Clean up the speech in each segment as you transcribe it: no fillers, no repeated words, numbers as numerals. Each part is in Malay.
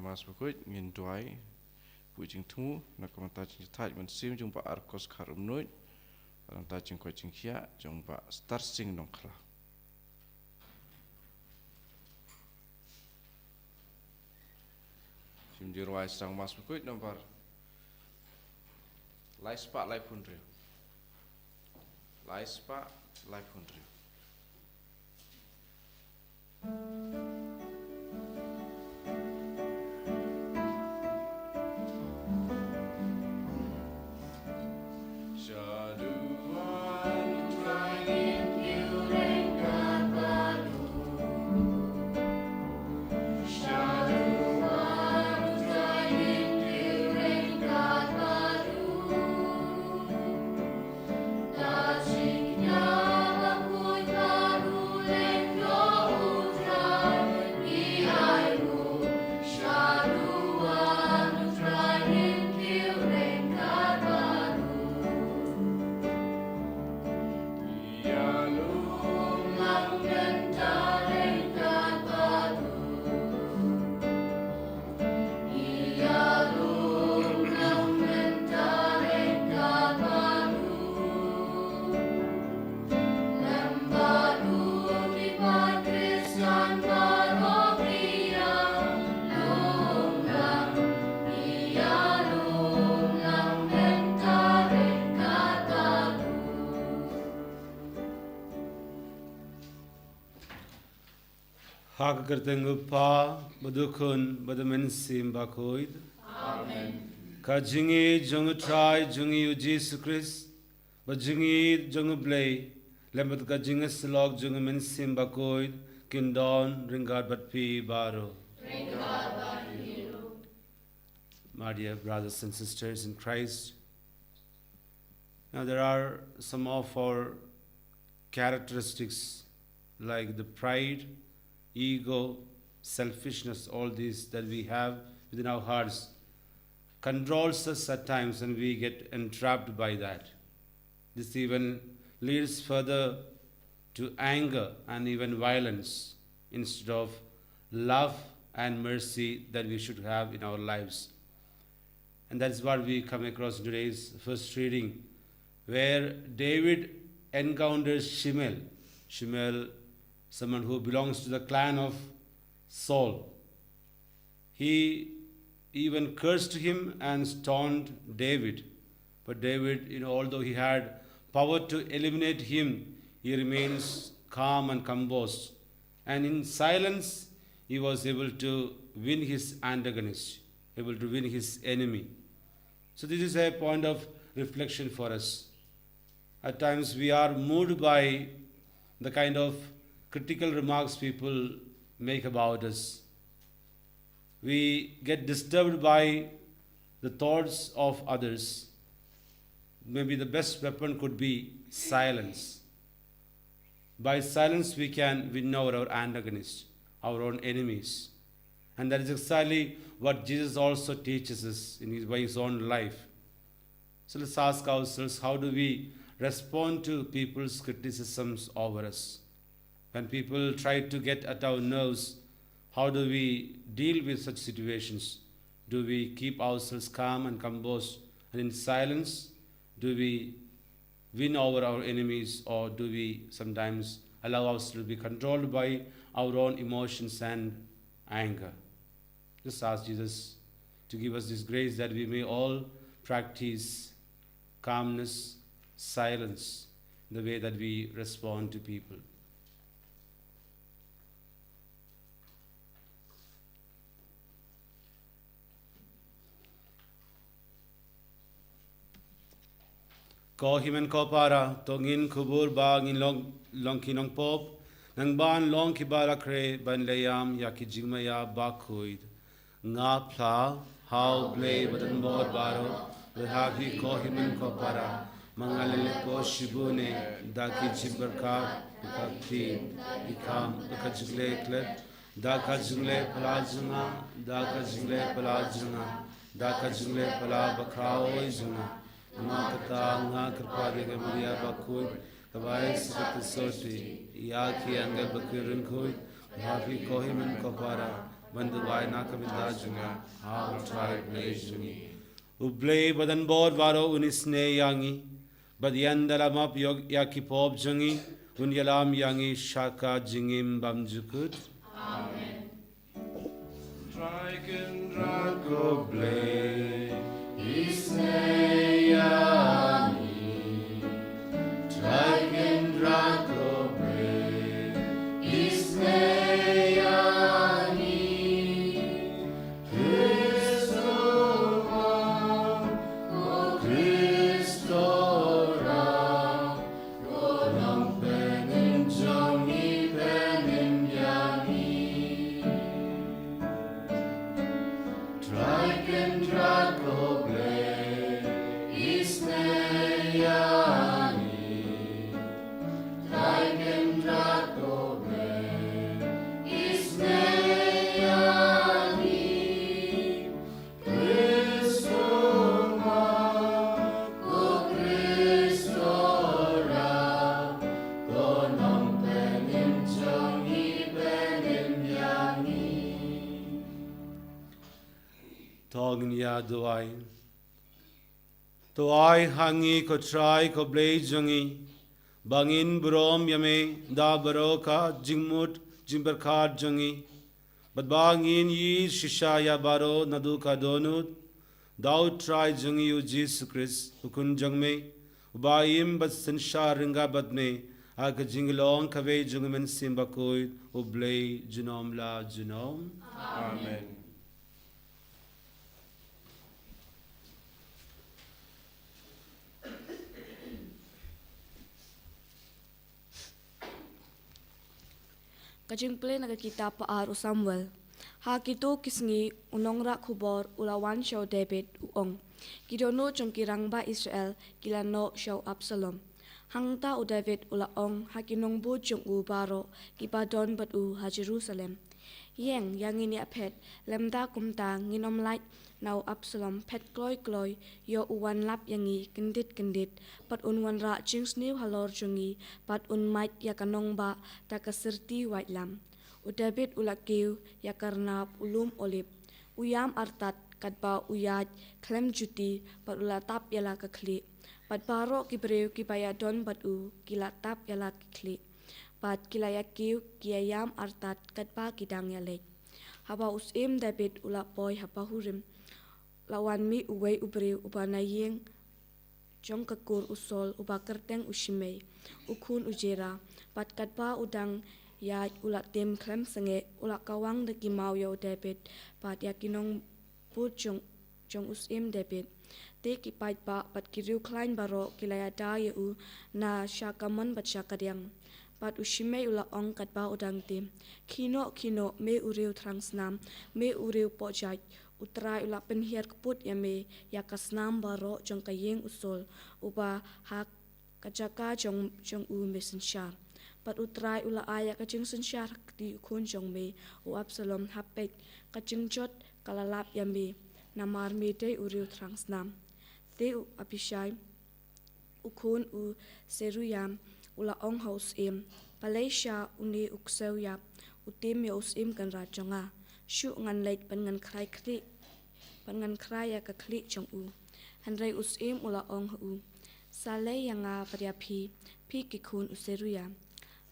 Mas Bakhuid ngin tuai pujing temu nak komentar jing taj men sim jung ba arkos karum noit orang ta jing ko jing khia jung ba star sing nong khla sim di ruai sang Mas Bakhuid nomor lai spa lai pundri lai spa lai pundri Hak kertenggupa badukun badamensim Bakhuid. Amen. Kajingi jungu trai jungi Jesus Christ. Bajingi jungu blay. Lembat kajingi slog jungu mensim Bakhuid. Kindon ringad batpi baro. Ringad batpi. My dear brothers and sisters in Christ. Now there are some of our characteristics like the pride, ego, selfishness, all these that we have within our hearts controls us at times and we get entrapped by that. This even leads further to anger and even violence instead of love and mercy that we should have in our lives. And that's what we come across in today's first reading, where David encounters Shimel. Shimel, someone who belongs to the clan of Saul. He even cursed him and stoned David. But David, although he had power to eliminate him, he remains calm and composed. And in silence, he was able to win his antagonist, able to win his enemy. So this is a point of reflection for us. At times we are moved by the kind of critical remarks people make about us. We get disturbed by the thoughts of others. Maybe the best weapon could be silence. By silence we can win over our antagonists, our own enemies. And that is exactly what Jesus also teaches us by his own life. So let's ask ourselves, how do we respond to people's criticisms over us? When people try to get at our nerves, how do we deal with such situations? Do we keep ourselves calm and composed and in silence? Do we win over our enemies, or do we sometimes allow ourselves to be controlled by our own emotions and anger? Just ask Jesus to give us this grace that we may all practice calmness, silence, in the way that we respond to people. Ko himen ko para tongin kubur bag in long kinong pop nang ban long kibara kre ban layam ya ki jingmaya Bakhuid nga pla how play batan bor baro rehavi ko himen ko para mangalele ko shibune da ki chibarka pakti ikam kajigle klet da kajigle palajunga da kajigle palajunga da kajigle pala bakrao izunga Makata nga kerpade ke Maria Bakhuid kabai seperti soti ya ki angel bakirin kuid hafi kohimen kopara Banduwai nakamida junga, how try blazing. Ublay badan bod varo unisne yangi, but yandalamap yakipob jungi, unyalam yangi shaka jingim bamjukut. Amen. Dragon, drago, blay, Isne yani, dragon drago blay. Isne yani, Christo, o Christo ra, o nam penin jongi penin yani. Dragon drago blay, isne yani. Dragon drago blay, isne yani. Christo ma, o Christo ra, o nam penin jongi penin yani. Tognya duai. Tuai hangi ko try ko blay jungi. Bangin brom yame da baroka jingmut jimberkar jungi. But bangin yi shisha ya baro naduka donut. Thou try jungi u Jesus Christ ukun jungme. Ubayim but sinsha ringa badme. Aka jinglong kave jungmen simbakoid ublay junom la junom. Amen. Kajing play naga kita paar u Samuel. Ha kitu kisngi unong rak kubor ulawan show David uong. Kidono jong kirang ba Israel kilano show Absalom. Hangta u David ulaong ha kinong bu jong u baro kipadon bat u ha Jerusalem. Yeng yang ini apet lemda kumta nginom light nau Absalom pet kloy kloy yo uwan lap yangi kendit pat unwan ra jings new halor jungi pat un might ya kanong ba ta kasirti white lam u David ulakiu ya karna ulum olip uyam artat kadba uyaj klem juti pat ulatap yala kakli pat baro kibreu kipaya don pat u kilatap yala kikli pat kilayakiu kiayam artat kadba kidang yalek haba usim David ulapoy haba hurim lawan mi uwei ubreu ubanayeng jong kakur usol uba kerteng ushimei ukun ujera pat kadba udang ya ulat tem klem senge ulak kawang de kimau yo David pat yakinong put jong usim David te kipai ba pat kiriu klain baro kilaya da u na shakamon bat shakadiang pat ushimei ula ong kadba udang tim kino me uriu transnam me uriu pojai utrai ula penhiar keput yame yakasnam baro jong kayeng usol uba hak kajaka jong u mesensyar pat utrai ula aya kajeng sensyar di ukun jong me u Absalom hapek kajeng jot kalalap yame namar me de uriu transnam te u Abishai ukun u Seruyam ula ong haus im Malaysia uni ukseu yap utim ya usim kan rajonga shu ngan leit pan ngan krai ya ka kli jong u hanrai usim ula ong hu sale yanga pariapi pi kikun useruya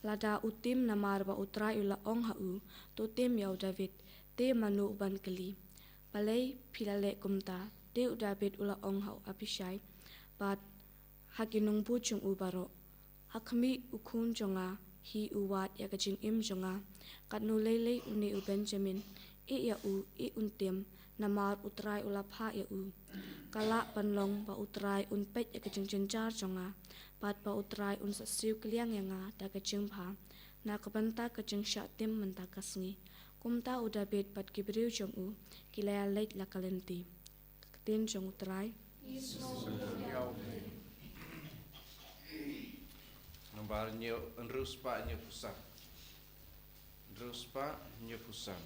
lada utim namar ba utrai ula ong hu to tim ya David te manu ban kali palai pilale kumta te David ula ong hau Abishai bat hakinung bu jong u baro hakmi ukun jonga hi uwat ya kajing im jonga katnu lele uni u Benjamin ya u untem namar utrai ulapha ya u kala panlong ba utrai unpet ya kajing jenjar jonga pat ba utrai un sasiu kliang yanga ta kajing pha na kabanta kajing shatim menta kasngi kumta u David pat kibriu jong u kilaya leit la kalenti tin jong utrai Nomor nyo enruspa nyo pusang. Enruspa nyo pusang.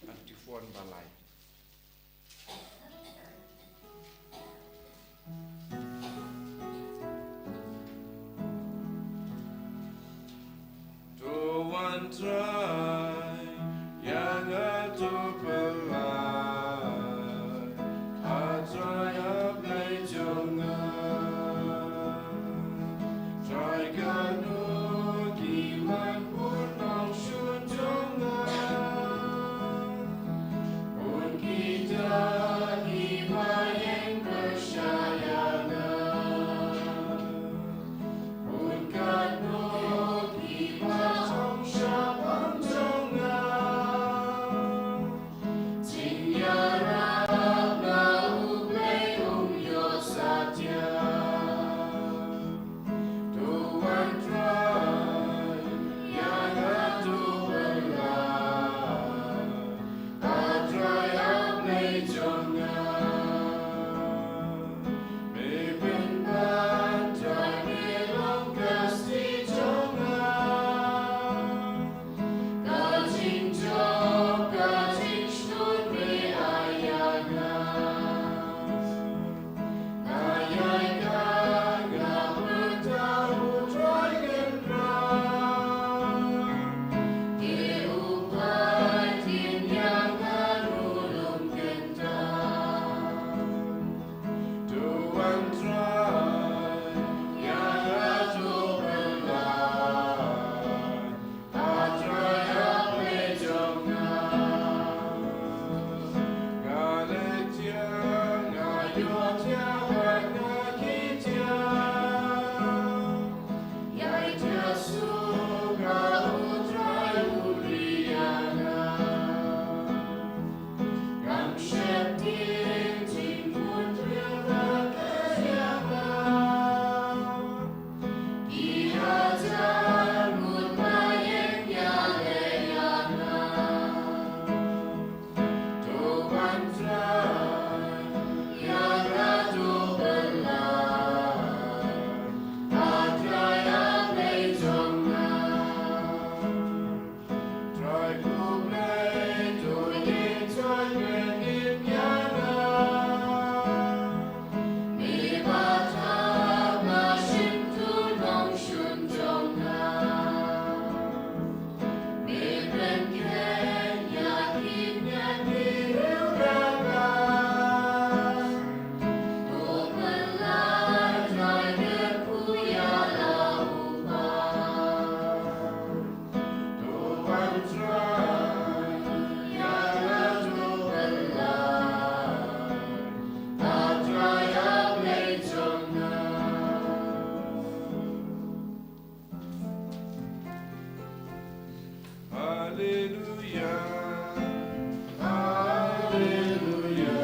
Antifuan balai. antrai yang atupelai atrai aplei jongan trai kanu kiman punong shun jongan pun kita himayeng persyayangan pun kanu kiman trong syapang jongan Tinyarap na uplay umyo satya Tuan try yang atupelai atray aplay jongan Mipin bantai milong kasi jongan Kajing jom kajing shnun riayangan Ngayay ka nga bertahu try gendrang Diupay tinyangan ulung gentang Tuan try yang atupelai atray aplei jongan Lait-ïa ngayotya warnakitya Lait-ïa suka utray uliyangan Ngam syeptin timpun trilakayaman Ihajar mutmayeng yaleyangan Tuan try yang atupelai atray aplei jongan Try kuplay tuyin try ngenim yangan Mi batap na shintun nong shun jongan Mi bengken yakin dirildangan Tupelai try berkuyala upan Tuan try yang atupelai atray aplei jongan Hallelujah Hallelujah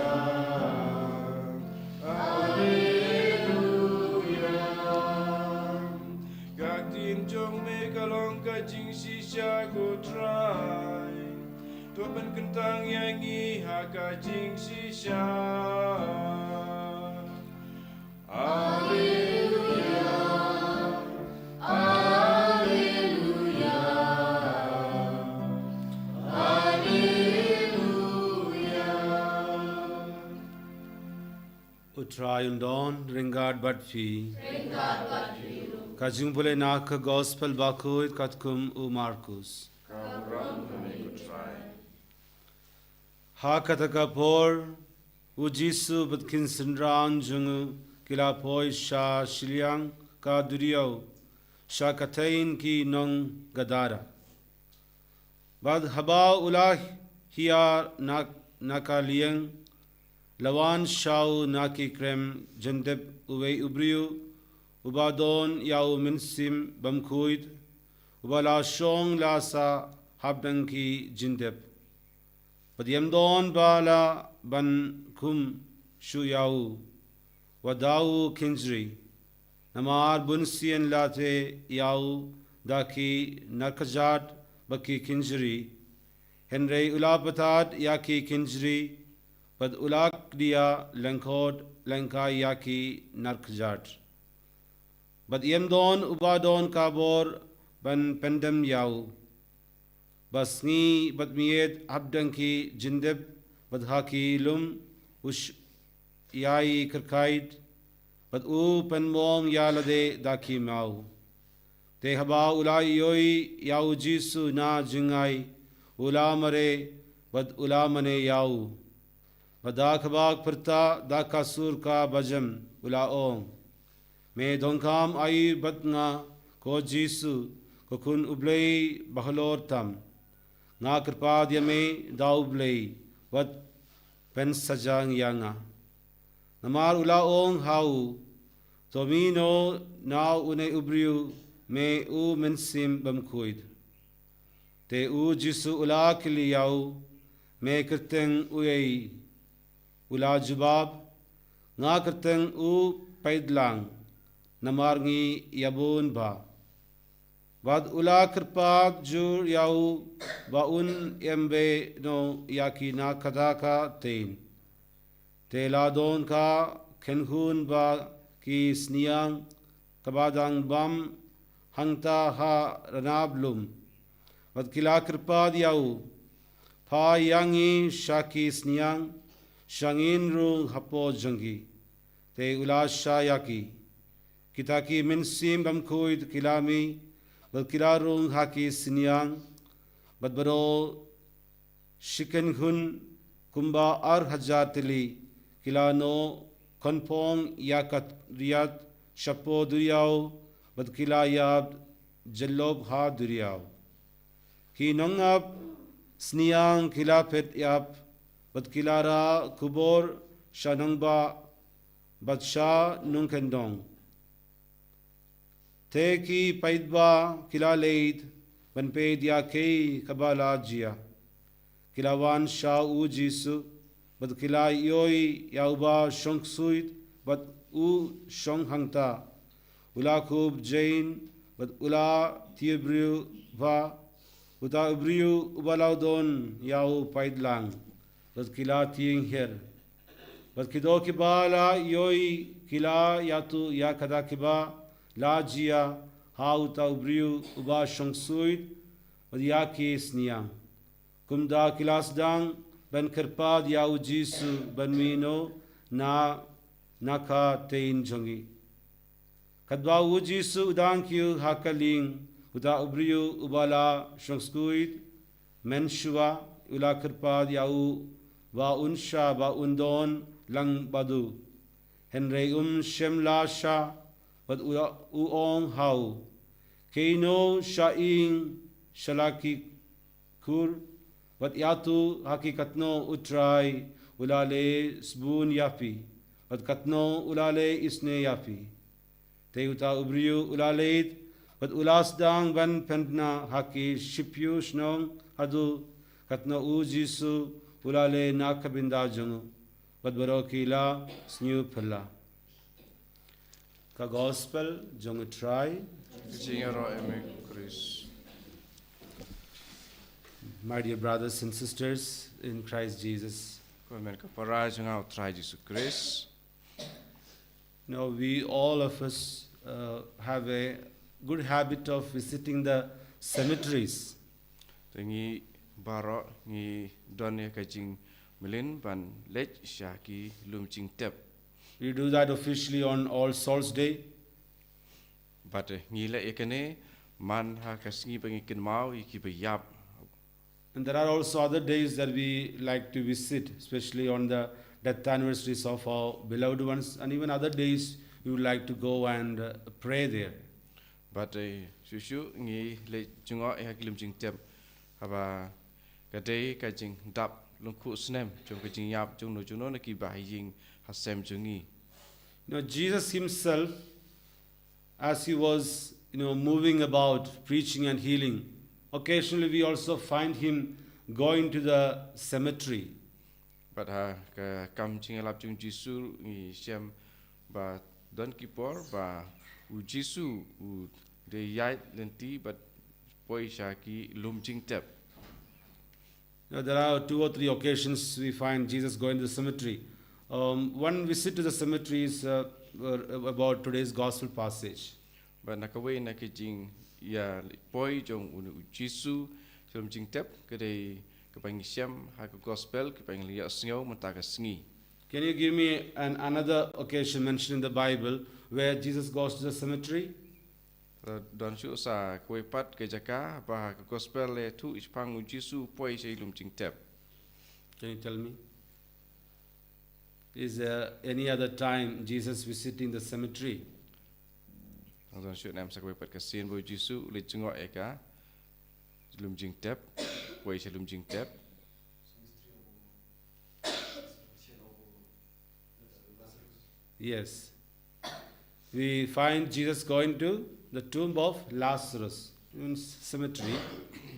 Hallelujah Gak tin jong me kalong kajing sisya ku try Tuan kentang yang iha kajing sisya Hallelujah Hallelujah Hallelujah Utray undon ringard batfi Kajung pule nak gospel Bakhuid katkum u Marcus Kaurang kami ku try Ha kataka por u Jisu batkin sindran jungu kila poi sha shiliang ka duriau sha katain ki nong gadara Bad haba ulah hiya nakaliang lawan shau naki krem jandeb uwei ubriu ubadon yau minsim Bakhuid ubala shong lasa habdanki jindeb Padyamdon bala ban kum shuyau wadau kinjri namar bunsien late yau daki narkajat baki kinjri henrei ulapatat yaki kinjri pad ulak dia langkod langka yaki narkajat Padyamdon ubadon kabor ban pendem yau Sngi badmiyet abdanki jindeb badhaki lum ush yai kirkaid bad u penmong yalade daki mau Te haba ula yoi yau jisu na jingai ula mare bad ula mane yau. Bada khabak perta da kasur ka bajam ula ong. Me dongkam ai bad nga ko jisu ko kun ublei bahalor tam. Nga kerpad yame da ublei bad pen sajang yanga. Namar ula ong hau tomino na une ubriu me u mensim Bakhuid. Te u jisu ula kili yau me kerteng uyei ula jubab nga kerteng u paidlang namarngi yabun ba. Bad ula kerpag jur yau ba un embe no yaki na kadaka tein. Te ladon ka kenhun ba ki sniang kabadang bam hangta ha ranablum. Bad kila kerpad yau pa yangi shaki sniang shangin ru hapo jangi. Te ula shayaki kita ki mensim Bakhuid kilami bad kila rung haki sniang bad baro shiken hun kumba ar hajar tili kila no konpong yakat riyat shapo duriyaw bad kila yab jallob ha duriyaw. Ki nongab sniang kila pet yap bad kila ra kubor shanongba bad sha nungkendong. Te ki paidba kila leid ban paid ya kei kabala jia. Kila wan sha u jisu bad kila yoi yauba shong suit bad u shong hangta. Ula kub jain bad ula tibriu va uta ubriu ubalaudon yau paidlang bad kila tiing her. Bad kido kibala yoi kila yatu ya kada kiba la jia ha uta ubriu uba shong suit bad ya ki sniang. Kumda kilas dang ban kerpad yau jisu ban mino na naka tein jongi. Kadwa u jisu udang kiu hakaling uta ubriu ubala shongskuit menshua ula kerpad yau ba unsha ba undon lang badu. Henry shemla sha bad uong hau. Keino shaing shalaki kur bad yatu hakikatno utrai ulale sbun yapi bad katno ulale isne yapi. Te uta ubriu ulaleit bad ulas dang ban pendna haki shipyu shnong hadu katno u jisu ulale nakabinda jongu bad barokila snyu phala. Ka gospel jongu try. Jingero eme Chris. My dear brothers and sisters in Christ Jesus, Ko men ka para jingao try Jesu Chris. we all of us have a good habit of visiting the cemeteries. Tengi baro ngi donne ka jing milin ban Lait-ïa ki lumjing tep. We do that officially on All Souls Day. But ngi le ekane man ha ka sngi bangi kin mau iki be yap. And there are also other days that we like to visit, especially on the death anniversaries of our beloved ones, and even other days we would like to go and pray there. But shushu ngi le jungo e ha ki lumjing tep haba ka dei ka jing dap lungku snem jong ka jing yap jong no juno na ki ba ying ha sem jungi. Jesus himself, as he was moving about preaching and healing, occasionally we also find him going to the cemetery. But ha ka kam jing lap jung Jesu ngi sem ba don ki por ba u Jesu u de yai lenti but poi sha ki lumjing tep. There are 2 or 3 occasions we find Jesus going to the cemetery. One visit to the cemetery is about today's gospel passage. But nakaway na ki jing ya poi jong u Jesu lumjing tep ka de ka bang sem ha ka gospel ka bang lia sngo mata ka sngi. Can you give me another occasion mentioned in the Bible where Jesus goes to the cemetery? Don syu sa kue pat ke jaka bah ke gospel le tu ispang u Jisu poi sei lum jing tep. Can you tell me? Is there any other time Jesus visiting the cemetery? Don syu nam sa kue pat ke sin bo Jisu le chungo eka lum jing tep poi sei lum jing tep. Yes. We find Jesus going to the tomb of Lazarus in cemetery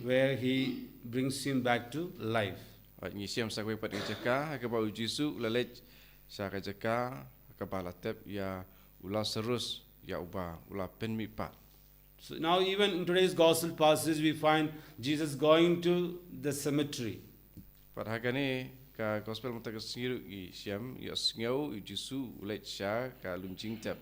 where he brings him back to life. Ngi siam sa kue pat ke jaka ke ba u Jisu le le sa ke jaka ke bala tep ya ula serus ya uba ula pen mi pat. So now even in today's gospel passage we find Jesus going to the cemetery. Pat hagani ka gospel mata ke singiru i siam ya sngau u Jisu le sha ka lum jing tep.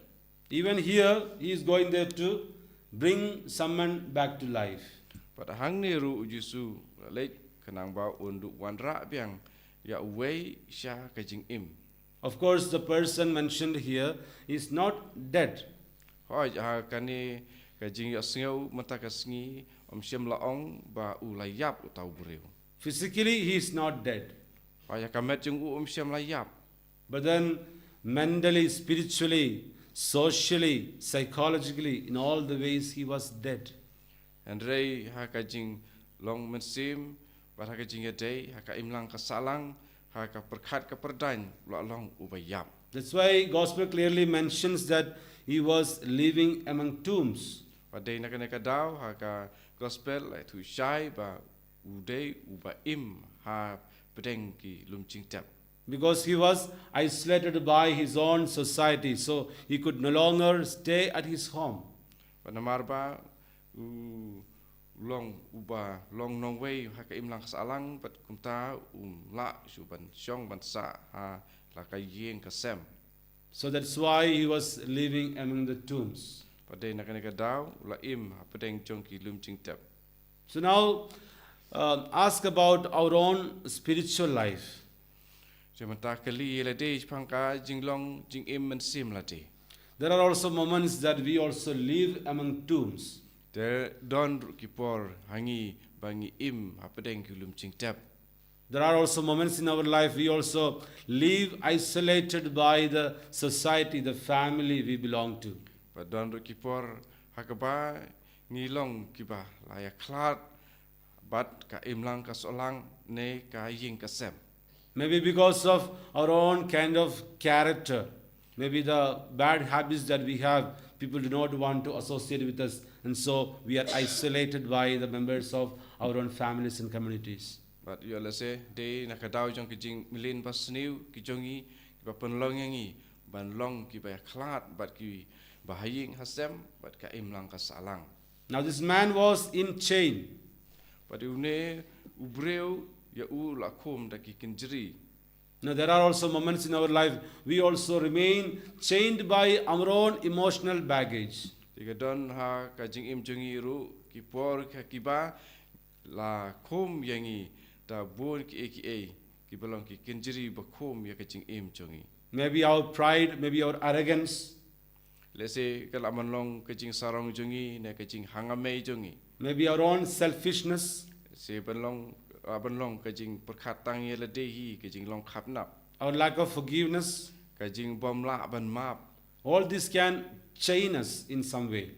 Even here he is going there to bring someone back to life. Pada hang ni ru Jisu le kenang ba unduk wan ra biang ya wei sha ka jing im. Of course the person mentioned here is not dead. Hoi ha kani ka jing ya sngau mata ka sngi siam laong ba u layap utau breu. Physically he is not dead. Hoi ka met jing siam layap. But then mentally, spiritually, socially, psychologically, in all the ways he was dead. And rei ha ka jing long mensim ba ha ka jing ya dei ha ka imlang ka salang ha ka perkhat ka perdain lo long u ba yap. That's why gospel clearly mentions that he was living among tombs. Pada nak kena kadau ha ka gospel lai tu shai ba u dei u ba im ha pedeng ki lum ching tap. Because he was isolated by his own society, so he could no longer stay at his home. Pada marba u long uba long nong wei ha ka im lang salang pat kumta la su ban syong ban sa ha la ka yeng ka sem. So that's why he was living among the tombs. Pada nak kena kadau la im ha pedeng chong ki lum ching tap. So now ask about our own spiritual life. Sementara kali la dei pangka jing long jing im men sim la dei. There are also moments that we also live among tombs. There don kipor hangi bangi im ha pedeng ki lum ching tap. There are also moments in our life we also live isolated by the society, the family we belong to. Don kipor hakaba ngilong kiba la ya klat bat ka im lang ka solang ne ka ying ka sem. Maybe because of our own kind of character, maybe the bad habits that we have, people do not want to associate with us, and so we are isolated by the members of our own families and communities. But you let's say de nakadaw jong kijing milin pas new kijongi kiba penlong yangi ban long kiba klat bat ki bahaying hasem bat ka im lang ka salang. Now this man was in chain. But une ubreu ya u la khom da ki kinjri. Now there are also moments in our life we also remain chained by our own emotional baggage. Tiga don ha ka jing im jongi ru ki por ka kiba la khom yangi da bon ki belong ki kinjri ba khom ya ka jing im jongi. Maybe our pride, maybe our arrogance, Let's say kala man long ka jing sarong jongi na ka jing hangame jongi. maybe our own selfishness, Se ban long ka jing perkhatang ye la dehi ka jing long khap nap our lack of forgiveness. ka jing bom la ban map All this can chain us in some way.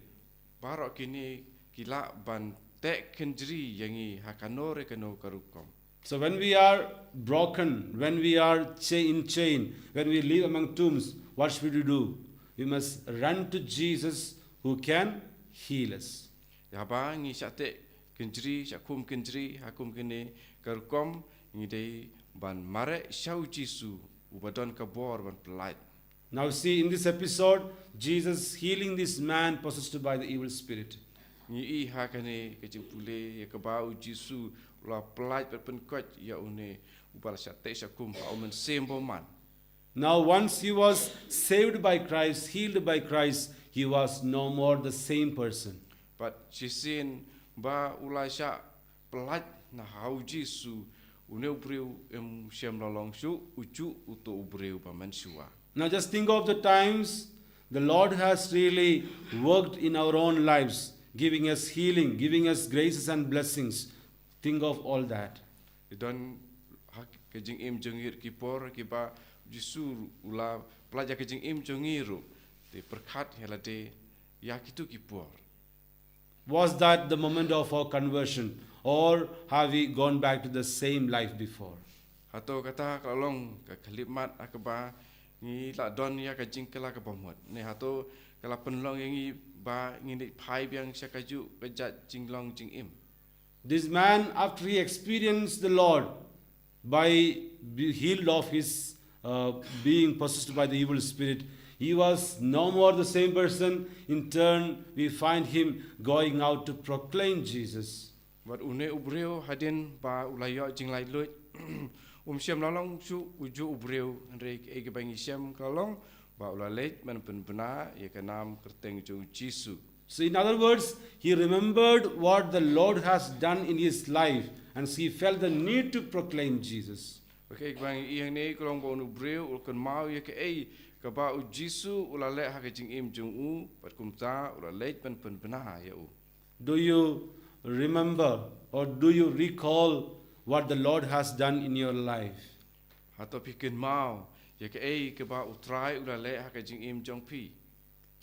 barok kini kila ban tek kinjri yangi hakanore kano karukom. So when we are broken, when we are in chain, when we live among tombs, what should we do? We must run to Jesus who can heal us. Ya ba ngi sate kinjri sakum kinjri hakum kini karukom ngi dei ban mare shau Jisu ubadon ka bor ban pelait. Now see in this episode, Jesus healing this man possessed by the evil spirit. Ngi I hakane ka jing pule ya ka ba u Jisu la pelait ban penkot ya une ubal sate sakum ka omen sembo man. Now once he was saved by Christ, healed by Christ, he was no more the same person. But chisin ba ulai sha pelait na hau Jisu une ubreu shem la long shu ucu uto ubreu ba mansua. Now just think of the times The Lord has really worked in our own lives, giving us healing, giving us graces and blessings. Think of all that. Don kajing im jengir kipor kiba justru ula pelajar kajing im jengiru de perkat helade ya kitu kipor. Was that the moment of our conversion, or have we gone back to the same life before? Hato kata kalong ka kalimat akaba ni la don ya kajing kala ka bomot. Ne hato kala penlong yang ba ngini pai biang syakaju kajat jinglong jing im. This man, after he experienced the Lord by healed of his being possessed by the evil spirit, he was no more the same person. In turn, we find him going out to proclaim Jesus. Wat une ubreu hadin ba ulayo jinglai lut siam lalong su uju ubreu andre ege bangi siam kalong ba ulaleit man penbena ya kanam kerteng jung Jisu. So in other words, he remembered what the Lord has done in his life, and he felt the need to proclaim Jesus. Okay, bang iang ne kalong ba ubreu ulkan mau ya ke ei ka ba u Jisu ulaleit ha jing im jung u pat kumta ulaleit man penbena ya u. Do you remember or do you recall what the Lord has done in your life? Hato pikin mau ya ke ei ka ba utrai ulaleit ha jing im jong pi.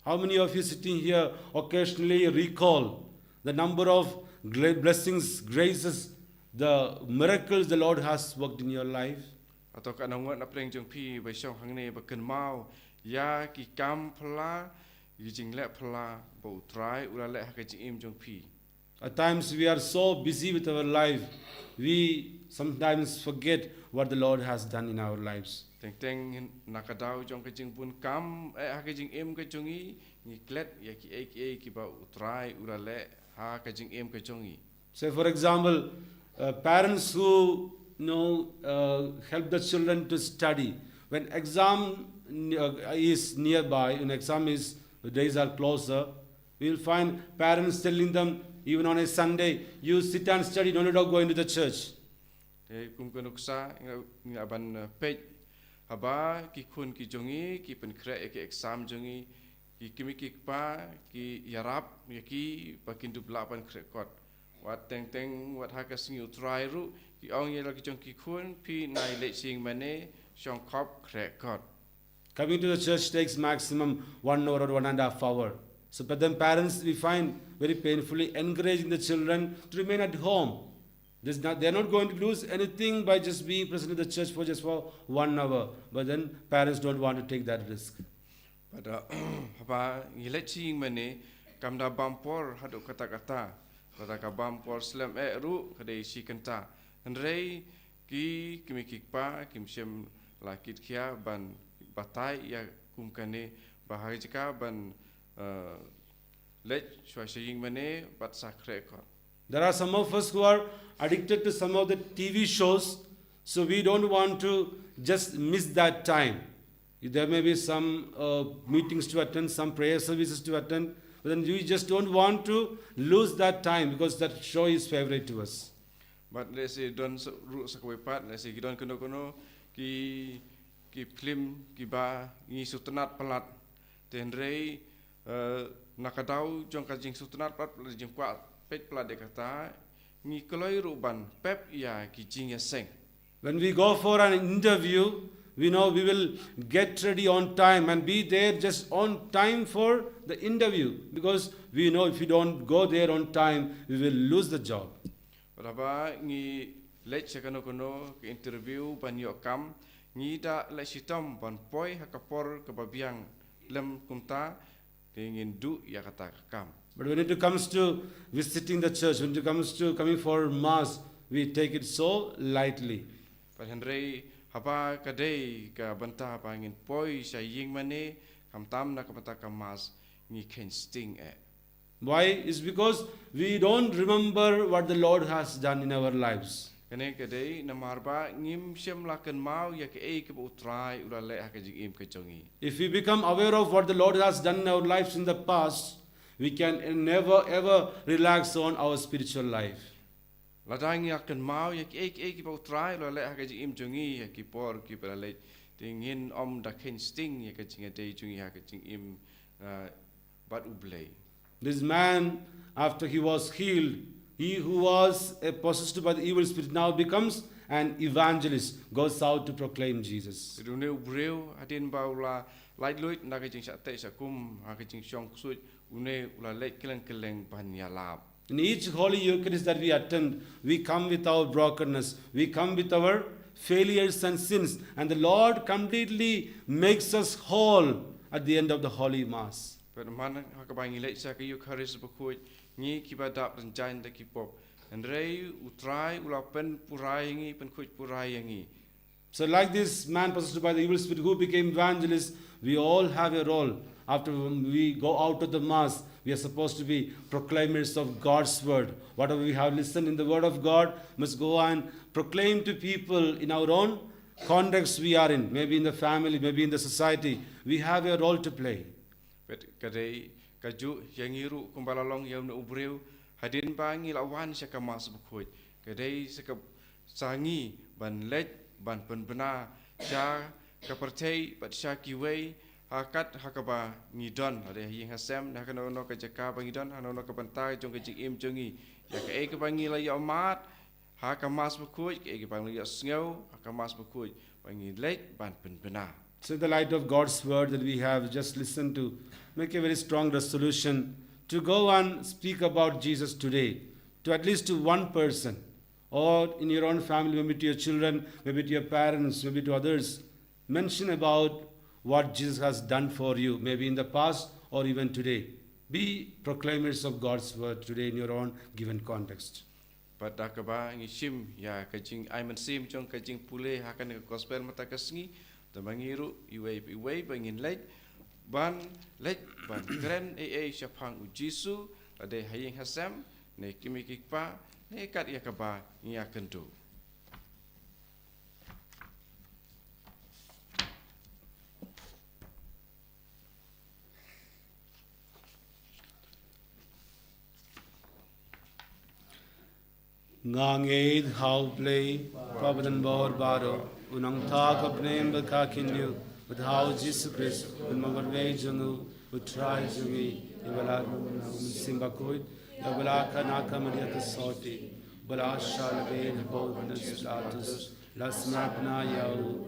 How many of you sitting here occasionally recall the number of blessings, graces, the miracles the Lord has worked in your life? Atau ka nangwat na preng jong pi ba syong hang ne ba ken mau ya ki kam phla yi jing le phla ba utrai ulaleit ha jing im jong pi. At times we are so busy with our life, we sometimes forget what the Lord has done in our lives. Teng nakadau jong ka jing pun kam ha jing im ka jongi ni klet ya ki ki ba utrai ulaleit ha ka jing im ka jongi. Say for example, parents who help the children to study. When exam is nearby, when the days are closer, we will find parents telling them, even on a Sunday, you sit and study, don't go into the church. Kum kanuksa ngaban page haba ki kun ki jongi ki pen kre ki exam jongi ki kimi ki pa ki yarap ki pakin du blapan kre kot wat teng wat ha ka singu try ru ki ong ye la ki jong ki kun pi nai le sing mane shong kop kre kot. Coming to the church takes maximum 1 hour or 1.5 hours. So, but then parents, we find very painfully encouraging the children to remain at home. They are not going to lose anything by just being present in the church for just 1 hour. But then parents don't want to take that risk. But haba ngilet sing mane kamda bampor hadu kata-kata kata ka bampor slam ru kadai si kanta andre ki kimi kikpa kim sem lakit kia ban batai ya kumkane bahari jika ban let shwashing mane bat sakre kon. There are some of us who are addicted to some of the TV shows, so we don't want to just miss that time. There may be some meetings to attend, some prayer services to attend, but then we just don't want to lose that time because that show is favorite to us. But let's say don ru sakwepat let's say gidon kono ki film ki ba ngi sutenat pelat tenrei nakadau jong kajing sutenat plat jing kwa pet plat de kata ngi koloi ruban pep ya ki jing ya seng. When we go for an interview, we know we will get ready on time and be there just on time for the interview, because we know if we don't go there on time, we will lose the job. Berapa ngi lech sekano kono ke interview ban yo kam ngi da lech sitom ban poi hakapor ke babiang lem kumta ingin du ya kata kam. But when it comes to visiting the church, when it comes to coming for mass, we take it so lightly. But Henry haba kadai ka banta haba ingin poi sa ying mane kam tam na kamata kamas ngi ken sting e. Why? It's because we don't remember what the Lord has done in our lives. Kene kadai na marba ngim syam lakan mau ya ke e ke utrai ulale ha ke jing im ke jongi. If we become aware of what the Lord has done in our lives in the past, we can never ever relax on our spiritual life. Ladang ya kan mau ya ke ke utrai ulale ha ke jing im jongi ya ki por ki perale tingin om da ken sting ya ke jing ade jongi ha ke jing im bat ublay. This man, after he was healed, he who was possessed by the evil spirit now becomes an evangelist, goes out to proclaim Jesus. Rune ubreu adin ba ula light luit na kajing sa te sa kum ha kajing syong suit une ula leit keleng ban ya lab. In each Holy Eucharist that we attend, we come with our brokenness, we come with our failures and sins, and the Lord completely makes us whole at the end of the Holy Mass. But man ha ka bang leit sa kayu kharis Bakhuid ngi kibadap dan jain da kipop. And rei utrai ula pen purai ngi pen khuit purai ngi. So like this man possessed by the evil spirit who became evangelist, we all have a role. After we go out of the Mass, we are supposed to be proclaimers of God's word. Whatever we have listened in the word of God must go and proclaim to people in our own context we are in, maybe in the family, maybe in the society. We have a role to play. But kadai kaju yang iru kumbalalong yang ubreu hadin bangi lawan sa kamas Bakhuid. Kadai sa sangi ban let ban penbena sya kapertei pat sya kiwei hakat hakaba ngidon ada yang hasam dah kana no kajaka bangidon hanono kapantai jong kajik im jongi ya ka ek bangi la ya mat ha kamas Bakhuid ek bangi ya sngo ha kamas Bakhuid bangi let ban penbena. So in the light of God's word that we have just listened to, make a very strong resolution to go and speak about Jesus today, to at least to one person, or in your own family, maybe to your children, maybe to your parents, maybe to others. Mention about what Jesus has done for you, maybe in the past or even today. Be proclaimers of God's word today in your own given context. But dakaba ngishim ya kajing I sim jong kajing pule hakan gospel mata kasngi the mangiru iwe bangin late ban kren syapang ujisu ade haying hasam ne kimikikpa ne kat yakaba ya kentu. Nganged how play, Provident Bor Baro, Unang talk of name the Kakindu, with how Jesus Christ, with Magarve Jungu, with Try Jungi, Ivala Simbakuid, Yabalaka Nakamaria Soti, Balasha Lave, Boldness, Latus, Las Magna Yau,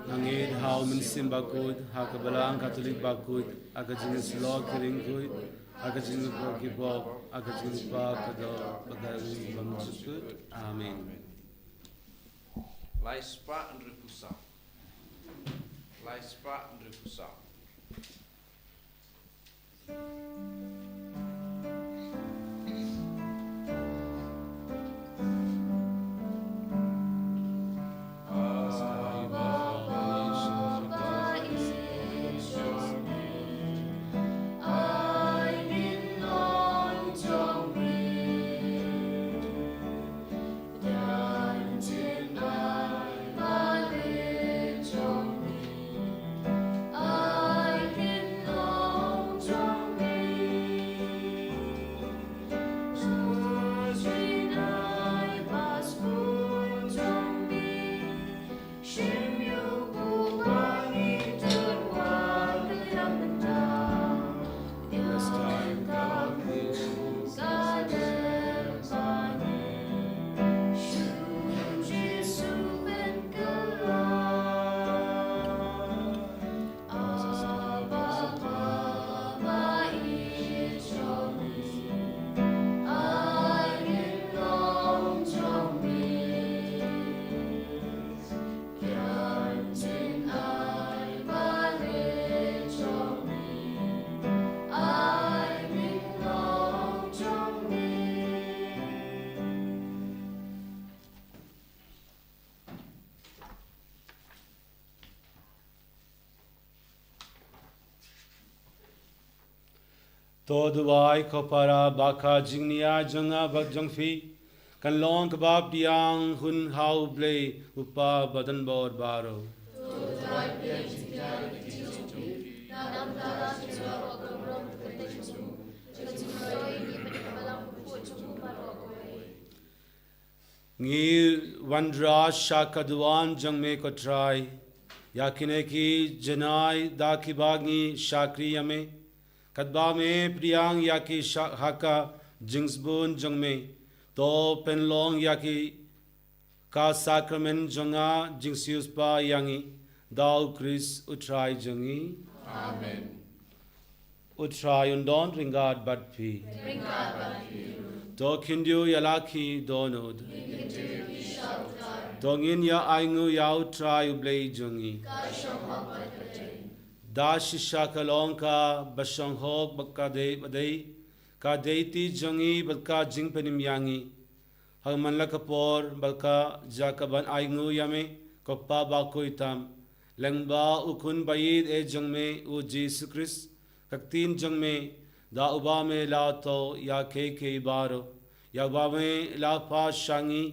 Nangid how min Simbakuid, Hakabalang Catholic Bakuid, Akajinis Law Kirinkuid, Akajinis Bokibob, Akajinis Bakado, Bakadin Bamchukut. Amen. Laispa and Repusa. Laispa and Repusa. Toduai kopara baka jingnia janga bak jangfi kan long kebab diang hun hau blay upa badan bor baro. Nam Ngi wandra shakaduan jang me ko try. Yakine ki janai da ki bagi shakri yame. Kadba me priyang yaki haka jingsbun jang me. To penlong yaki ka sacrament jonga jingsius pa yangi. Dau Chris utrai jangi. Amen. Utrai undon ringad bad pi. Ringad bad pi. To kindu yalaki donod. Dongin ya aingu ya utrai ublei jangi. Da shisha kalong ka basang hok bakka de badai. Ka deiti jangi bakka jing penim yangi. Hang manla kapor bakka jakaban aingu yame. Koppa Bakhuid tam. Lengba ukun bayid e jangme u Jesus Christ. Kaktin jangme da uba me la to ya ke baro. Ya uba me la pa shangi.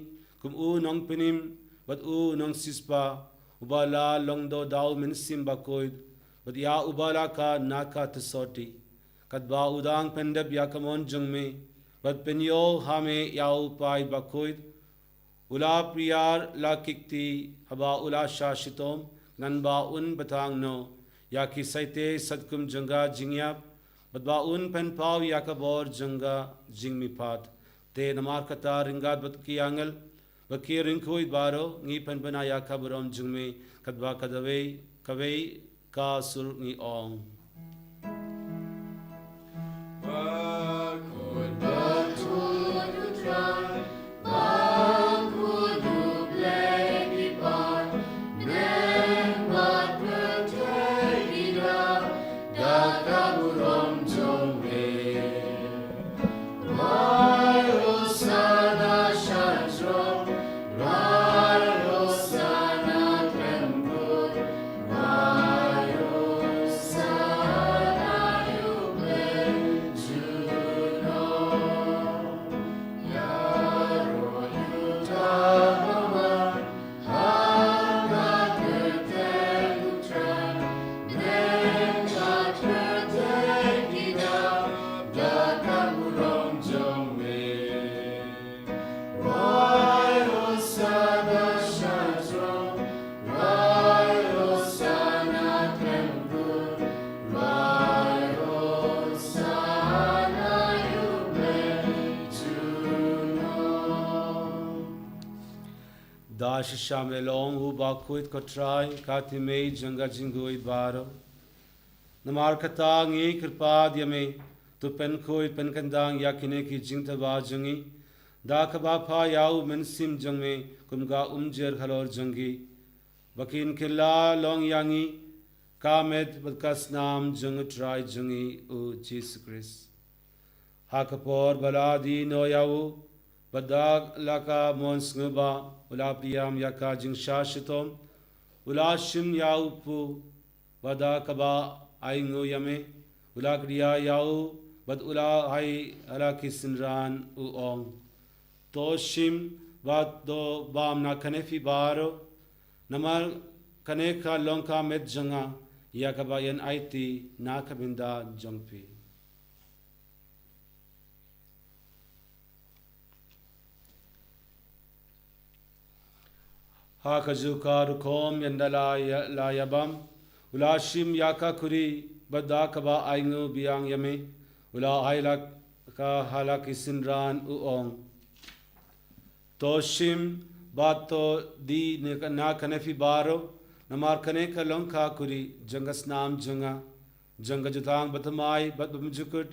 Kum u nong pinim. But u nong sispa. Uba la longdo dao min sim Bakhuid. But ya uba la ka naka tesoti. Kat ba udang pendep ya kamon jangme. But penyo hame ya upai Bakhuid. Ula priyar la kikti haba ula shashitom. Nan ba un batang no. Ya ki saite sadkum janga jingyap. But ba un pen pau ya kabor janga jingmi pat. Te namar kata ringad bat ki angel. Baki ringkoi baro ngi pen bana ya kabarom jingmi. Kadba kawei ka sur ngi ong. Bakhuid, Bakhuid utrai. Bakhuid ublei kipan. Neng bat bertegida. Da kaburom jongme. Rai osana shantro. Rai osana trembur. Rai osana yublei juno. Yaro yutamama. Hangat bertegutran. Neng bat bertegida. Da kaburom jongme. Rai osana shantro. Rai osana trembur. Rai osana yublei juno. Dash shamelong hu Bakhuid ko try kati me janga jingoi baro. Namar kata ngi kirpad yame tu pen khoi pen kandang yakine ki jingta ba jangi. Da kaba pa yau men sim jangme kumga umjer khalor jangi. Bakin killa long yangi kamet badkas nam jang try jangi u Jesus Christ. Hakapor baladi no yau badag laka mons nguba ula priyam yaka jing shashitom ula shim yau pu bada kaba aingu yame ula kriya yau bad ula hai ala kisinran u ong to shim bad do bam na kanefi baro namar kaneka longka met janga yakaba yan aiti na kabinda jangpi. Ha kajuka rukom yandala la yabam ulashim yaka kuri badda kaba aingu biang yame ula haila ka halak isinran uong toshim bato di na kanefi baro namar kane ka longka kuri jangas nam janga janga jutang batamai batbam jukut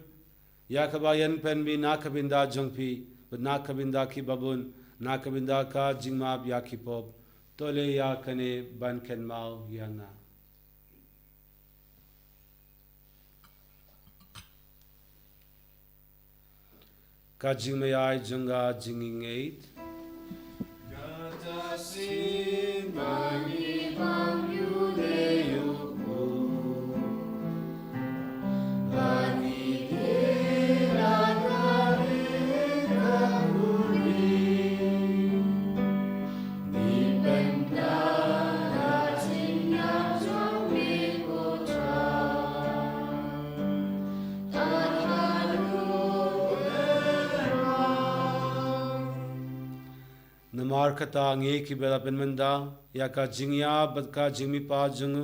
yakaba yan pen bi na kabinda jangpi but na kabinda ki babun na kabinda ka jingmab yaki pop tole ya kane ban ken mau yanga. Ka jingmayai janga jinging eight. Gata sin bagi bang yudeyoku. Bagi kira kari kakuri. Di benda jinya jombi kotra. bar kata ngi ki bela penmanda ya ka jingya bat ka jingmi pa jung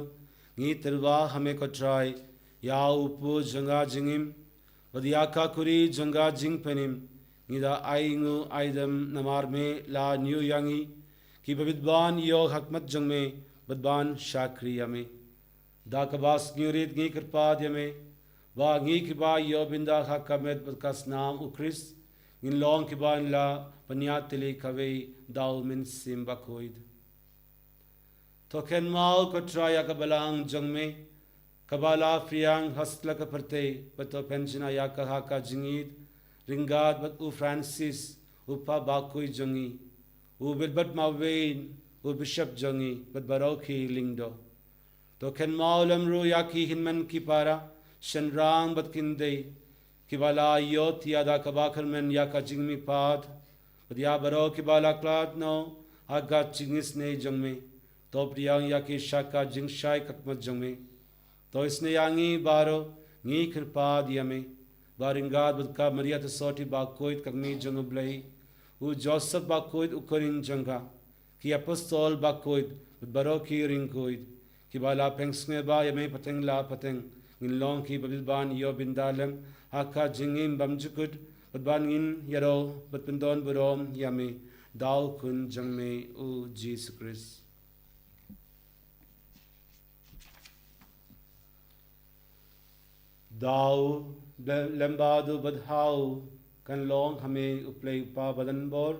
ngi terwa hame ko try ya upu janga jingim bad ya ka kuri janga jing penim ngi da aingu aidam namar me la new yangi ki babidban yo hakmat jung me badban shakri yame da kabas ngirit ngi kirpad yame ba ngi ki ba yo binda hakamet bad kas nam ukris ngin long ki ba la panyatili kave dal min sim Bakhuid to ken mal ko traya ka balang jangme kabala friang hasla ka perte pato penjina ya ka ha ka jingid ringad bat u Francis upa Bakhuid jangi u bilbat ma vein u bishop jangi bat baroki lingdo to ken maulam ru ya ki hinman ki para shenrang bat kinde kibala yot yada kabakar men ya ka jingmi path dia baro kibala klat no aga chingis ne jangme to priyang ya ki shaka jingshai kakmat jangme to isne yangi baro ngi kirpa diame baringad budka maria to soti Bakhuid kakmi jangublei u Joseph Bakhuid ukorin janga ki apostol Bakhuid baro ki ringkoid kibala pengsne ba yame pateng la pateng ngin long ki babilban yo bindalem haka jingim bamjukut badban ngin yaro batpendon burom yame dal kun jangme u Jesus Christ dau lembadu badhau kan long hame uplay pa badan bor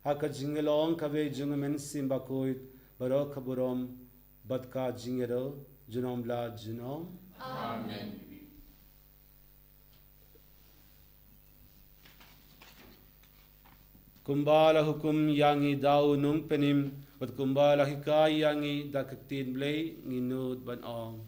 haka jingelong kave jungmen sim Bakhuid baro kaburom badka jingero junom la junom Amen. Kumbala hukum yangi dau nung penim bat kumbala hikai yangi dakaktin blay nginud ban ong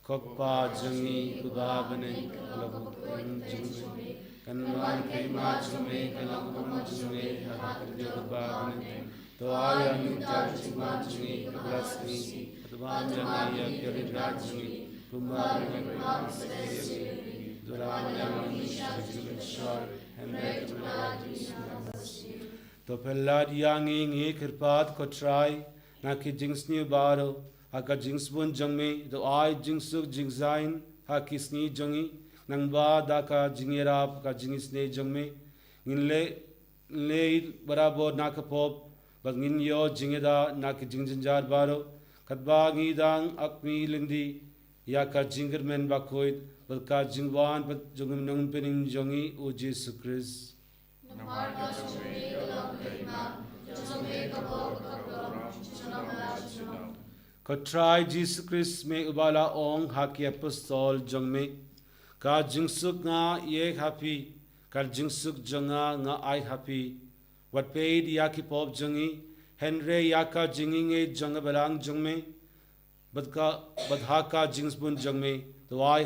kokpa jangi kuba bane kalabuk jungme kanman kema jungme kalabuk jungme hakak dia kuba bane to ayang tar jingma jungi kablasni adwan jangi yakiri rajungi kumbala kema sesi duram yangi shajul shor hembe to pelad yangi ngi kirpat ko try na ki jingsni baro aka jingsbun jangme do ai jingsuk jingzain ha kisni jangi nang ba da ka jingerap ka jingisne jangme nginle le barabo na ka pop bangin yo jingeda na ki jingjinjar baro katba ngi dang akmi lindi ya ka jingermen Bakhuid bal ka jingwan pat jungum nang pening jangi o Jesus Christ ko try Jesus Christ me ubala ong haki apostol jangme ka jingsuk nga ye happy kar jingsuk janga nga ai happy what paid yaki pop jangi henry yaka jinging janga balang jangme badhaka jingsbun jangme to ai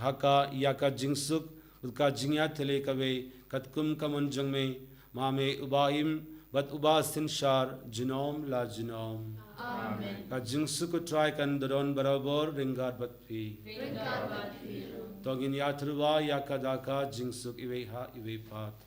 haka yaka jingsuk udka jingya tele kave katkum kamun jangme mame ubaim bat ubasin shar jinom la jinom amen ka jingsu ko try kan doron barabor ringar bat pi togin yatrwa yakadaka jingsuk iwe ha iwe pat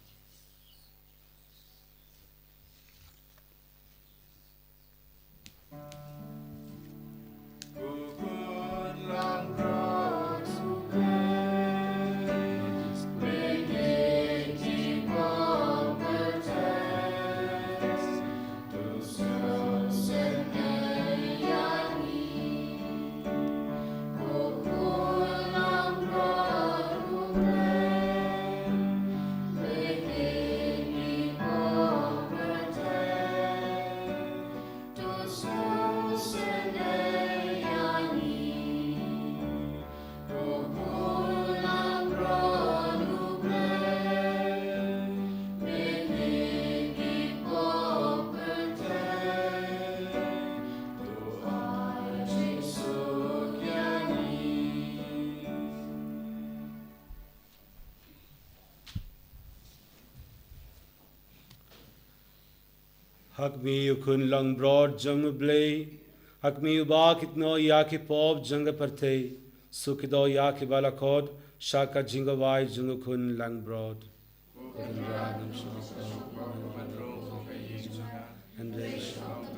hak mi ukun lang broad jang blay hak mi uba kitno ya ki pop jang parte sukido ya ki balakod shaka jingo vai jung kun lang broad and raise up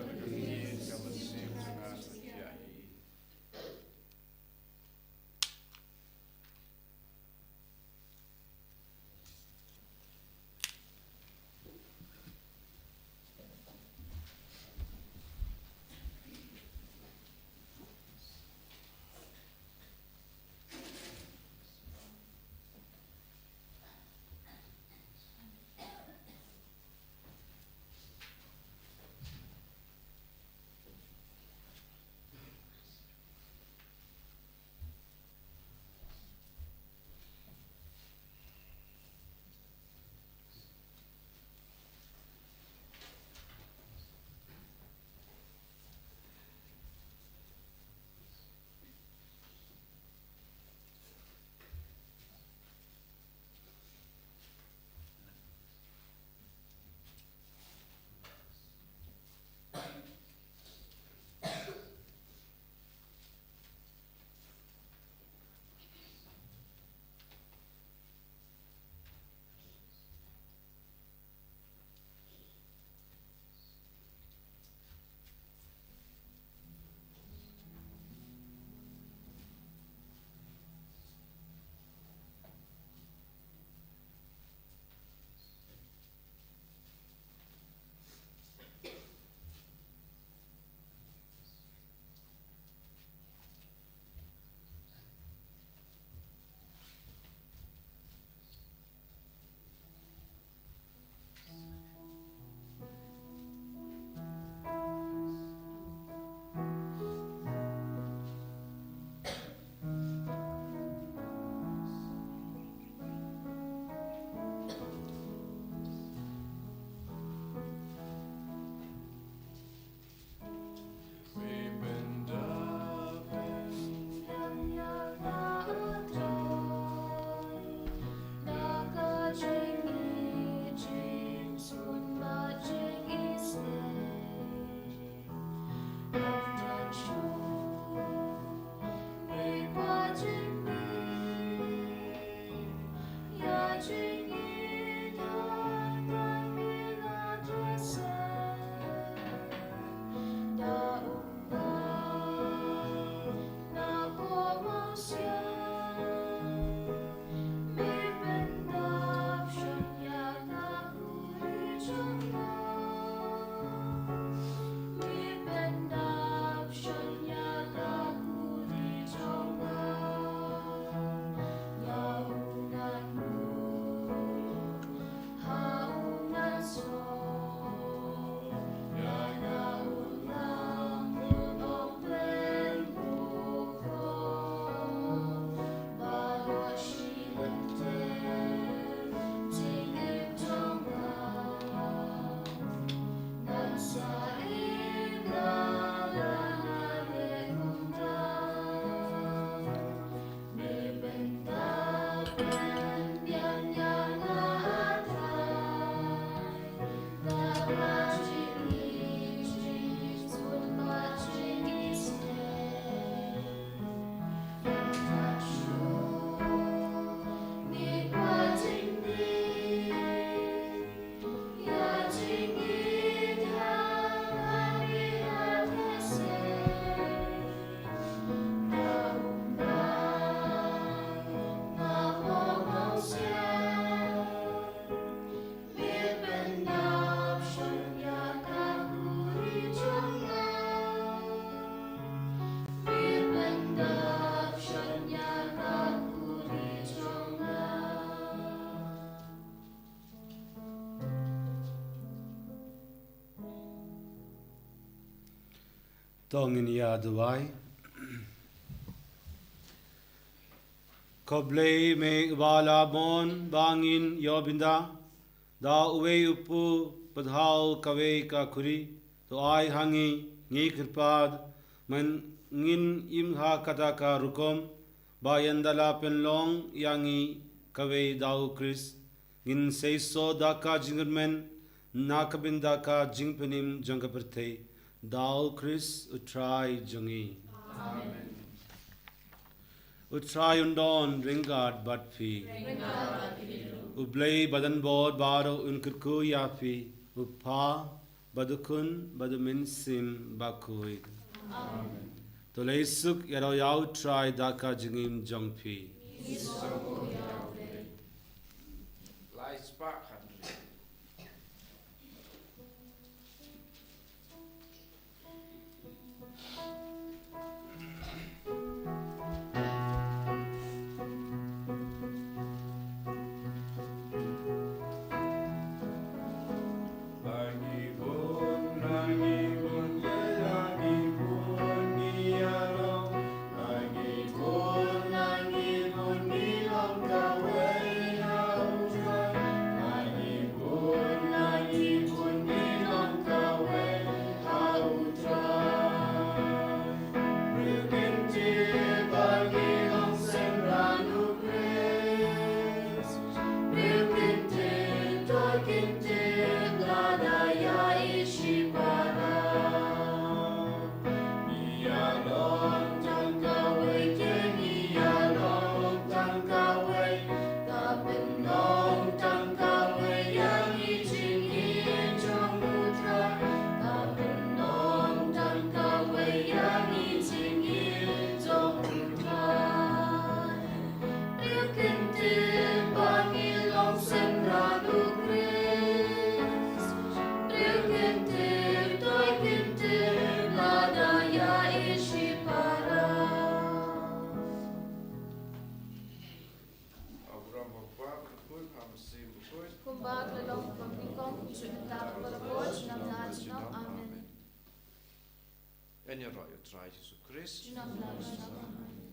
Tongin Yaduai. Koblei me wala bon bangin yobinda da uwe upu padhau kawe ka kuri to ai hangi ngi kirpad man ngin imha kata ka rukom bayandala penlong yangi kawe dau kris ngin seiso daka jingermen nakabinda ka jingpenim jangaperte dau kris utrai jangi. Amen. Utrai undon ringard batfi. Ublei badan bod baro unkirku yafi. Upa Badukun, Badumin Sim, Bakhuid. Tolei Suk Yaro Yao Trai Daka Jingim Jongpi. Lai Spark Country. Kumbag lalong from Nyngkong, Sunatap Barabot, Sunamlahat Sunam, Amen. En je roi, je draait Jezus Christus. Sunamlahat Sunam, Amen.